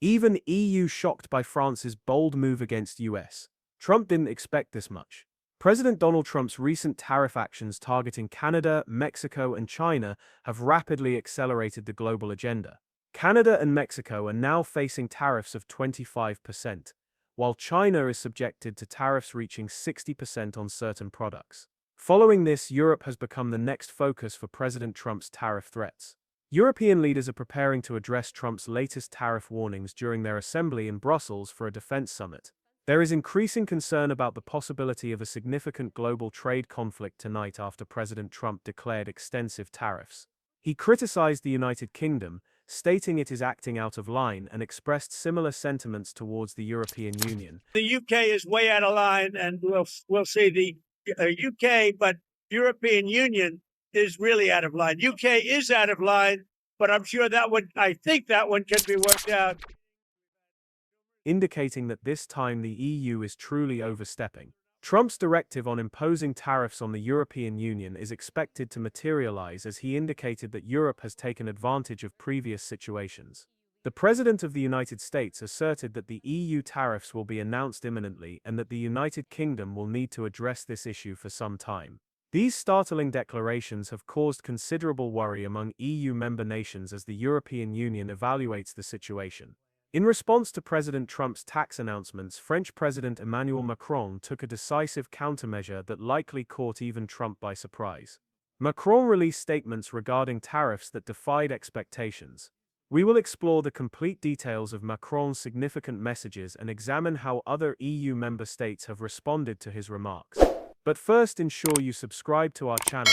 Even EU shocked by France's bold move against US. Trump didn't expect this much. President Donald Trump's recent tariff actions targeting Canada, Mexico, and China have rapidly accelerated the global agenda. Canada and Mexico are now facing tariffs of 25%, while China is subjected to tariffs reaching 60% on certain products. Following this, Europe has become the next focus for President Trump's tariff threats. European leaders are preparing to address Trump's latest tariff warnings during their assembly in Brussels for a defense summit. There is increasing concern about the possibility of a significant global trade conflict tonight after President Trump declared extensive tariffs. He criticized the United Kingdom, stating it is acting out of line, and expressed similar sentiments towards the European Union. The UK is way out of line, and we'll see the UK, but European Union is really out of line. UK is out of line, but I think that one can be worked out. Indicating that this time the EU is truly overstepping. Trump's directive on imposing tariffs on the European Union is expected to materialize, as he indicated that Europe has taken advantage of previous situations. The President of the United States asserted that the EU tariffs will be announced imminently and that the United Kingdom will need to address this issue for some time. These startling declarations have caused considerable worry among EU member nations as the European Union evaluates the situation. In response to President Trump's tax announcements, French President Emmanuel Macron took a decisive countermeasure that likely caught even Trump by surprise. Macron released statements regarding tariffs that defied expectations. We will explore the complete details of Macron's significant messages and examine how other EU member states have responded to his remarks. But first, ensure you subscribe to our channel,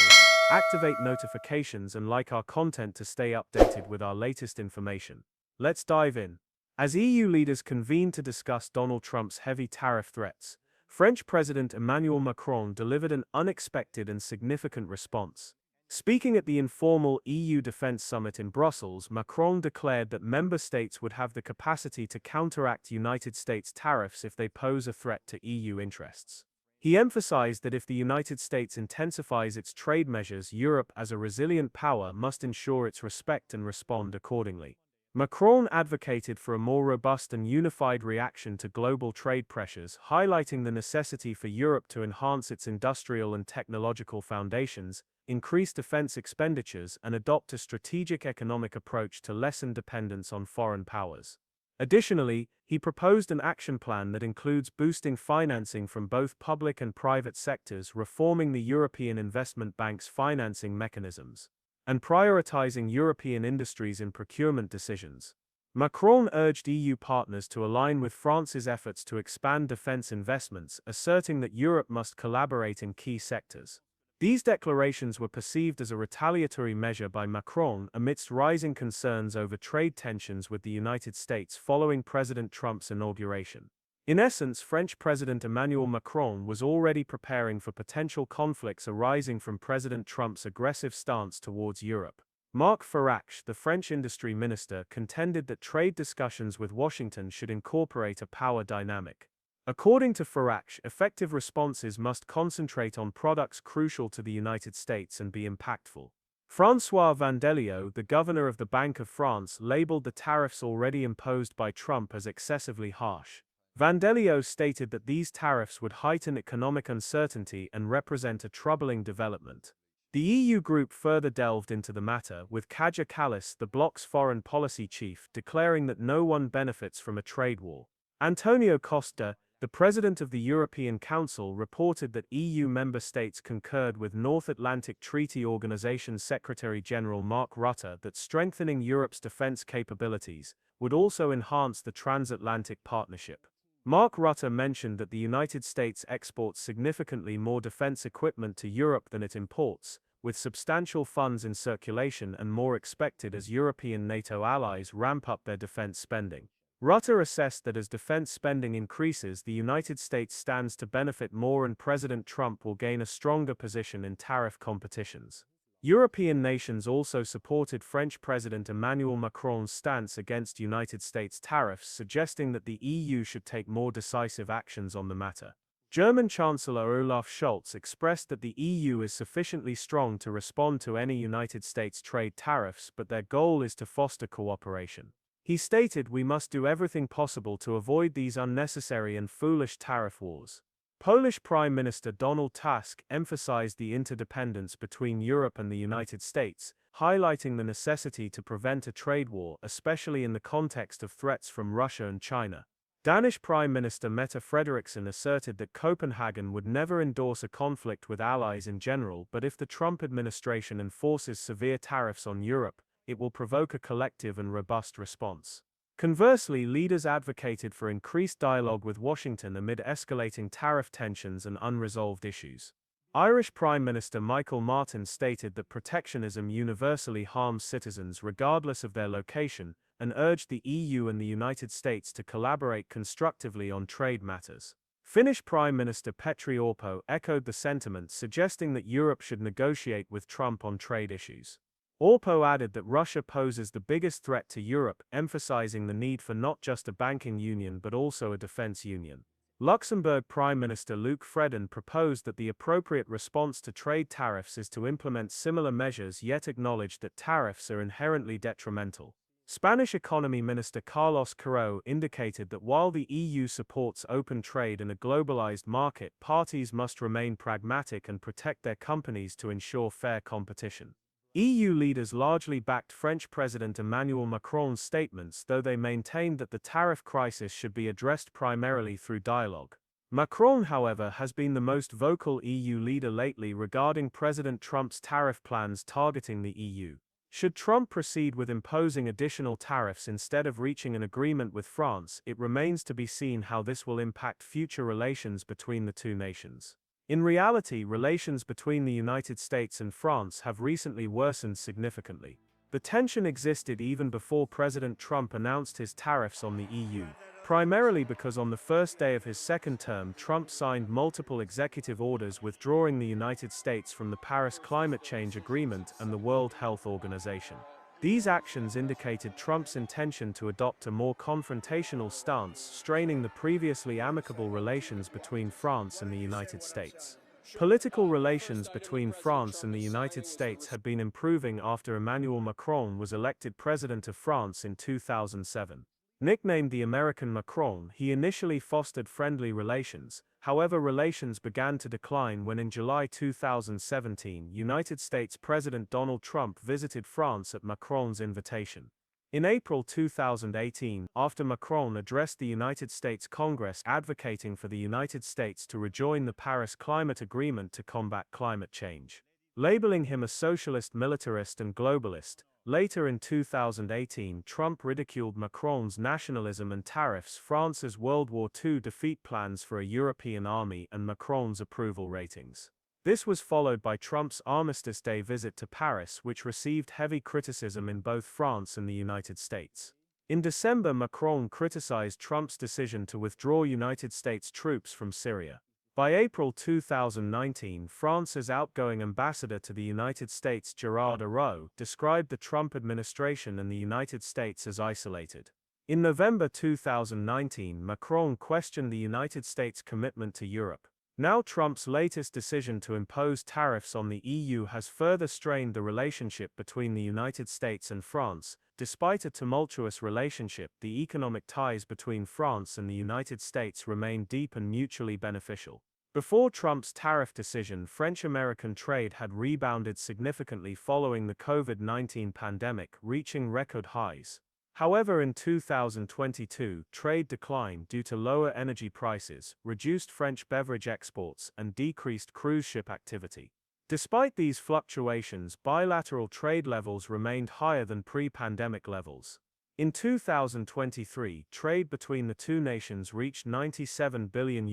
activate notifications, and like our content to stay updated with our latest information. Let's dive in. As EU leaders convene to discuss Donald Trump's heavy tariff threats, French President Emmanuel Macron delivered an unexpected and significant response. Speaking at the informal EU Defense Summit in Brussels, Macron declared that member states would have the capacity to counteract United States tariffs if they pose a threat to EU interests. He emphasized that if the United States intensifies its trade measures, Europe, as a resilient power, must ensure its respect and respond accordingly. Macron advocated for a more robust and unified reaction to global trade pressures, highlighting the necessity for Europe to enhance its industrial and technological foundations, increase defense expenditures, and adopt a strategic economic approach to lessen dependence on foreign powers. Additionally, he proposed an action plan that includes boosting financing from both public and private sectors, reforming the European Investment Bank's financing mechanisms, and prioritizing European industries in procurement decisions. Macron urged EU partners to align with France's efforts to expand defense investments, asserting that Europe must collaborate in key sectors. These declarations were perceived as a retaliatory measure by Macron amidst rising concerns over trade tensions with the United States following President Trump's inauguration. In essence, French President Emmanuel Macron was already preparing for potential conflicts arising from President Trump's aggressive stance towards Europe. Marc Farage, the French industry minister, contended that trade discussions with Washington should incorporate a power dynamic. According to Farage, effective responses must concentrate on products crucial to the United States and be impactful. François Vandeleur, the governor of the Bank of France, labeled the tariffs already imposed by Trump as excessively harsh. Vandeleur stated that these tariffs would heighten economic uncertainty and represent a troubling development. The EU group further delved into the matter, with Kaja Kallas, the bloc's foreign policy chief, declaring that no one benefits from a trade war. Antonio Costa, the president of the European Council, reported that EU member states concurred with North Atlantic Treaty Organization Secretary-General Mark Rutte that strengthening Europe's defense capabilities would also enhance the transatlantic partnership. Mark Rutte mentioned that the United States exports significantly more defense equipment to Europe than it imports, with substantial funds in circulation and more expected as European NATO allies ramp up their defense spending. Rutte assessed that as defense spending increases, the United States stands to benefit more and President Trump will gain a stronger position in tariff competitions. European nations also supported French President Emmanuel Macron's stance against United States tariffs, suggesting that the EU should take more decisive actions on the matter. German Chancellor Olaf Scholz expressed that the EU is sufficiently strong to respond to any United States trade tariffs, but their goal is to foster cooperation. He stated, "We must do everything possible to avoid these unnecessary and foolish tariff wars." Polish Prime Minister Donald Tusk emphasized the interdependence between Europe and the United States, highlighting the necessity to prevent a trade war, especially in the context of threats from Russia and China. Danish Prime Minister Mette Frederiksen asserted that Copenhagen would never endorse a conflict with allies in general, but if the Trump administration enforces severe tariffs on Europe, it will provoke a collective and robust response. Conversely, leaders advocated for increased dialogue with Washington amid escalating tariff tensions and unresolved issues. Irish Prime Minister Michael Martin stated that protectionism universally harms citizens regardless of their location, and urged the EU and the United States to collaborate constructively on trade matters. Finnish Prime Minister Petteri Orpo echoed the sentiment, suggesting that Europe should negotiate with Trump on trade issues. Orpo added that Russia poses the biggest threat to Europe, emphasizing the need for not just a banking union but also a defense union. Luxembourg Prime Minister Luc Fredon proposed that the appropriate response to trade tariffs is to implement similar measures, yet acknowledged that tariffs are inherently detrimental. Spanish Economy Minister Carlos Corro indicated that while the EU supports open trade and a globalized market, parties must remain pragmatic and protect their companies to ensure fair competition. EU leaders largely backed French President Emmanuel Macron's statements, though they maintained that the tariff crisis should be addressed primarily through dialogue. Macron, however, has been the most vocal EU leader lately regarding President Trump's tariff plans targeting the EU. Should Trump proceed with imposing additional tariffs instead of reaching an agreement with France, it remains to be seen how this will impact future relations between the two nations. In reality, relations between the United States and France have recently worsened significantly. The tension existed even before President Trump announced his tariffs on the EU, primarily because on the first day of his second term, Trump signed multiple executive orders withdrawing the United States from the Paris Climate Change Agreement and the World Health Organization. These actions indicated Trump's intention to adopt a more confrontational stance, straining the previously amicable relations between France and the United States. Political relations between France and the United States had been improving after Emmanuel Macron was elected President of France in 2007. Nicknamed the American Macron, he initially fostered friendly relations. However, relations began to decline when in July 2017, United States President Donald Trump visited France at Macron's invitation. In April 2018, after Macron addressed the United States Congress advocating for the United States to rejoin the Paris Climate Agreement to combat climate change, labeling him a socialist, militarist and globalist. Later in 2018, Trump ridiculed Macron's nationalism and tariffs, France's World War II defeat plans for a European army, and Macron's approval ratings. This was followed by Trump's Armistice Day visit to Paris, which received heavy criticism in both France and the United States. In December, Macron criticized Trump's decision to withdraw United States troops from Syria. By April 2019, France's outgoing ambassador to the United States, Gerard Araud, described the Trump administration and the United States as isolated. In November 2019, Macron questioned the United States' commitment to Europe. Now, Trump's latest decision to impose tariffs on the EU has further strained the relationship between the United States and France. Despite a tumultuous relationship, the economic ties between France and the United States remain deep and mutually beneficial. Before Trump's tariff decision, French-American trade had rebounded significantly following the COVID-19 pandemic, reaching record highs. However, in 2022, trade declined due to lower energy prices, reduced French beverage exports, and decreased cruise ship activity. Despite these fluctuations, bilateral trade levels remained higher than pre-pandemic levels. In 2023, trade between the two nations reached €97 billion,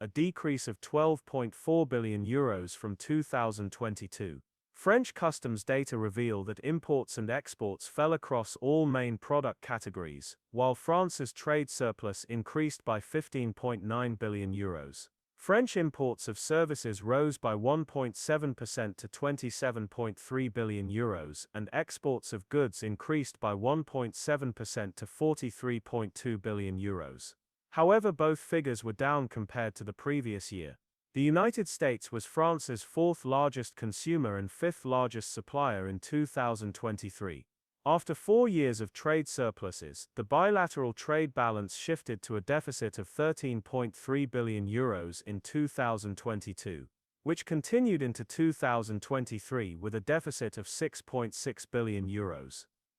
a decrease of €12.4 billion from 2022. French customs data reveal that imports and exports fell across all main product categories, while France's trade surplus increased by €15.9 billion. French imports of services rose by 1.7% to €27.3 billion, and exports of goods increased by 1.7% to €43.2 billion. However, both figures were down compared to the previous year. The United States was France's fourth largest consumer and fifth largest supplier in 2023. After 4 years of trade surpluses, the bilateral trade balance shifted to a deficit of €13.3 billion in 2022, which continued into 2023 with a deficit of €6.6 billion.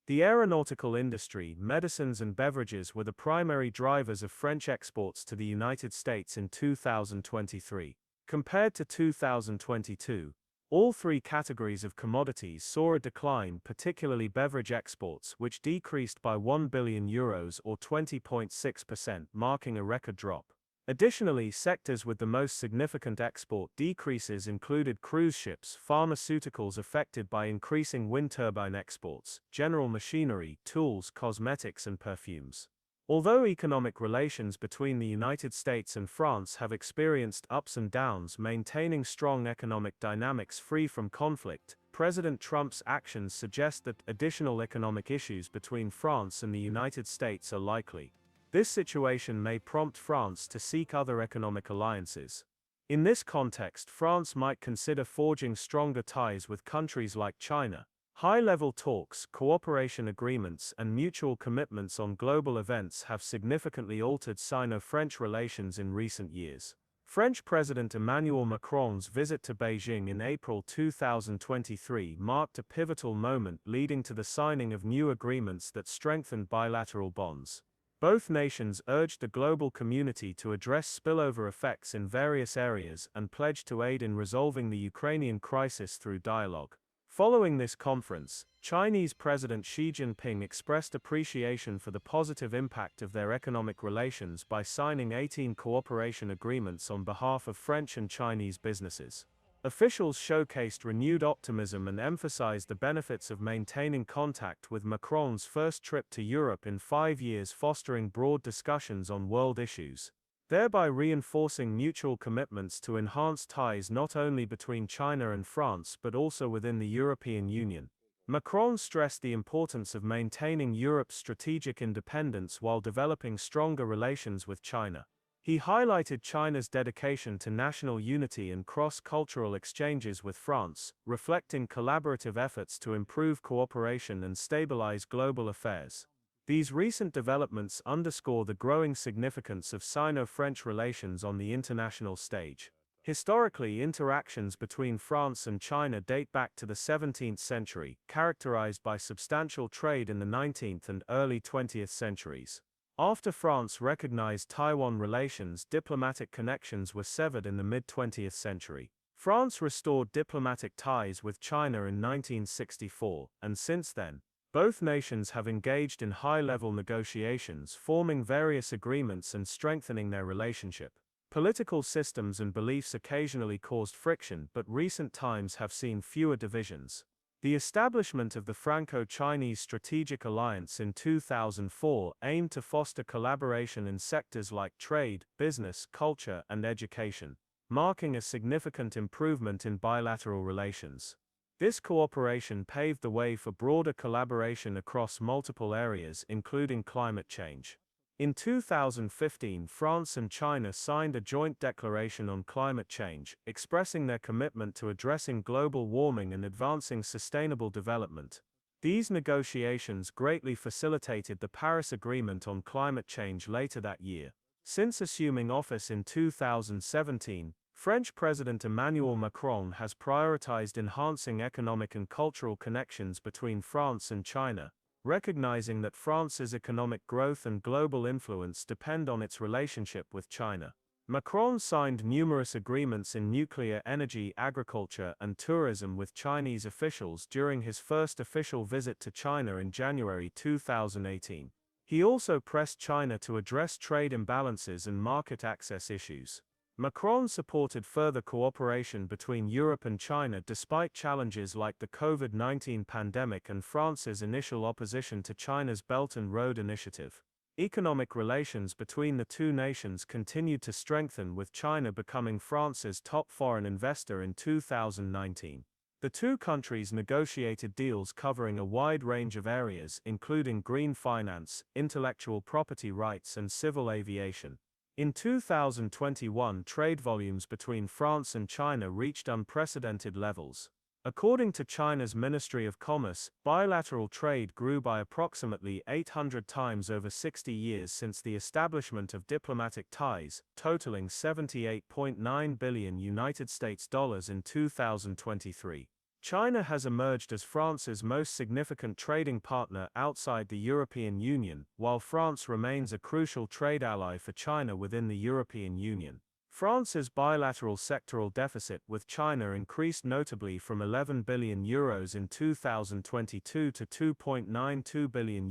The aeronautical industry, medicines and beverages were the primary drivers of French exports to the United States in 2023. Compared to 2022, all three categories of commodities saw a decline, particularly beverage exports, which decreased by €1 billion or 20.6%, marking a record drop. Additionally, sectors with the most significant export decreases included cruise ships, pharmaceuticals affected by increasing wind turbine exports, general machinery, tools, cosmetics and perfumes. Although economic relations between the United States and France have experienced ups and downs, maintaining strong economic dynamics free from conflict, President Trump's actions suggest that additional economic issues between France and the United States are likely. This situation may prompt France to seek other economic alliances. In this context, France might consider forging stronger ties with countries like China. High-level talks, cooperation agreements, and mutual commitments on global events have significantly altered Sino-French relations in recent years. French President Emmanuel Macron's visit to Beijing in April 2023 marked a pivotal moment, leading to the signing of new agreements that strengthened bilateral bonds. Both nations urged the global community to address spillover effects in various areas and pledged to aid in resolving the Ukrainian crisis through dialogue. Following this conference, Chinese President Xi Jinping expressed appreciation for the positive impact of their economic relations by signing 18 cooperation agreements on behalf of French and Chinese businesses. Officials showcased renewed optimism and emphasized the benefits of maintaining contact, with Macron's first trip to Europe in 5 years fostering broad discussions on world issues, thereby reinforcing mutual commitments to enhance ties not only between China and France but also within the European Union. Macron stressed the importance of maintaining Europe's strategic independence while developing stronger relations with China. He highlighted China's dedication to national unity and cross-cultural exchanges with France, reflecting collaborative efforts to improve cooperation and stabilize global affairs. These recent developments underscore the growing significance of Sino-French relations on the international stage. Historically, interactions between France and China date back to the 17th century, characterized by substantial trade in the 19th and early 20th centuries. After France recognized Taiwan relations, diplomatic connections were severed in the mid-20th century. France restored diplomatic ties with China in 1964, and since then, both nations have engaged in high-level negotiations, forming various agreements and strengthening their relationship. Political systems and beliefs occasionally caused friction, but recent times have seen fewer divisions. The establishment of the Franco-Chinese Strategic Alliance in 2004 aimed to foster collaboration in sectors like trade, business, culture, and education, marking a significant improvement in bilateral relations. This cooperation paved the way for broader collaboration across multiple areas, including climate change. In 2015, France and China signed a joint declaration on climate change, expressing their commitment to addressing global warming and advancing sustainable development. These negotiations greatly facilitated the Paris Agreement on climate change later that year. Since assuming office in 2017, French President Emmanuel Macron has prioritized enhancing economic and cultural connections between France and China, recognizing that France's economic growth and global influence depend on its relationship with China. Macron signed numerous agreements in nuclear energy, agriculture, and tourism with Chinese officials during his first official visit to China in January 2018. He also pressed China to address trade imbalances and market access issues. Macron supported further cooperation between Europe and China despite challenges like the COVID-19 pandemic and France's initial opposition to China's Belt and Road Initiative. Economic relations between the two nations continued to strengthen, with China becoming France's top foreign investor in 2019. The two countries negotiated deals covering a wide range of areas, including green finance, intellectual property rights, and civil aviation. In 2021, trade volumes between France and China reached unprecedented levels. According to China's Ministry of Commerce, bilateral trade grew by approximately 800 times over 60 years since the establishment of diplomatic ties, totaling $78.9 billion United States dollars in 2023. China has emerged as France's most significant trading partner outside the European Union, while France remains a crucial trade ally for China within the European Union. France's bilateral sectoral deficit with China increased notably from €11 billion in 2022 to €2.92 billion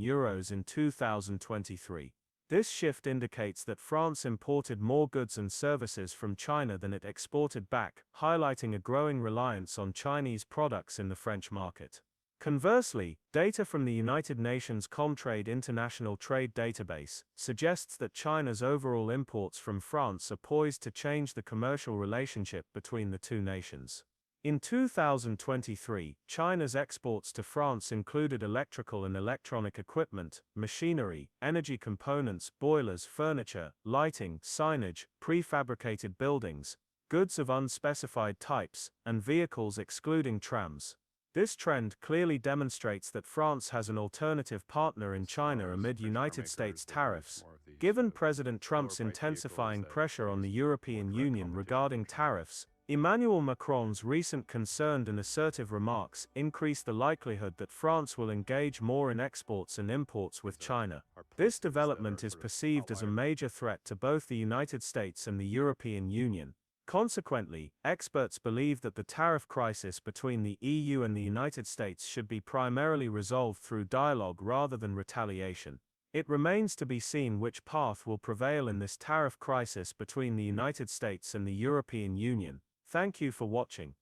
in 2023. This shift indicates that France imported more goods and services from China than it exported back, highlighting a growing reliance on Chinese products in the French market. Conversely, data from the United Nations Comtrade International Trade Database suggests that China's overall imports from France are poised to change the commercial relationship between the two nations. In 2023, China's exports to France included electrical and electronic equipment, machinery, energy components, boilers, furniture, lighting, signage, prefabricated buildings, goods of unspecified types, and vehicles excluding trams. This trend clearly demonstrates that France has an alternative partner in China amid United States tariffs. Given President Trump's intensifying pressure on the European Union regarding tariffs, Emmanuel Macron's recent concerned and assertive remarks increase the likelihood that France will engage more in exports and imports with China. This development is perceived as a major threat to both the United States and the European Union. Consequently, experts believe that the tariff crisis between the EU and the United States should be primarily resolved through dialogue rather than retaliation. It remains to be seen which path will prevail in this tariff crisis between the United States and the European Union. Thank you for watching.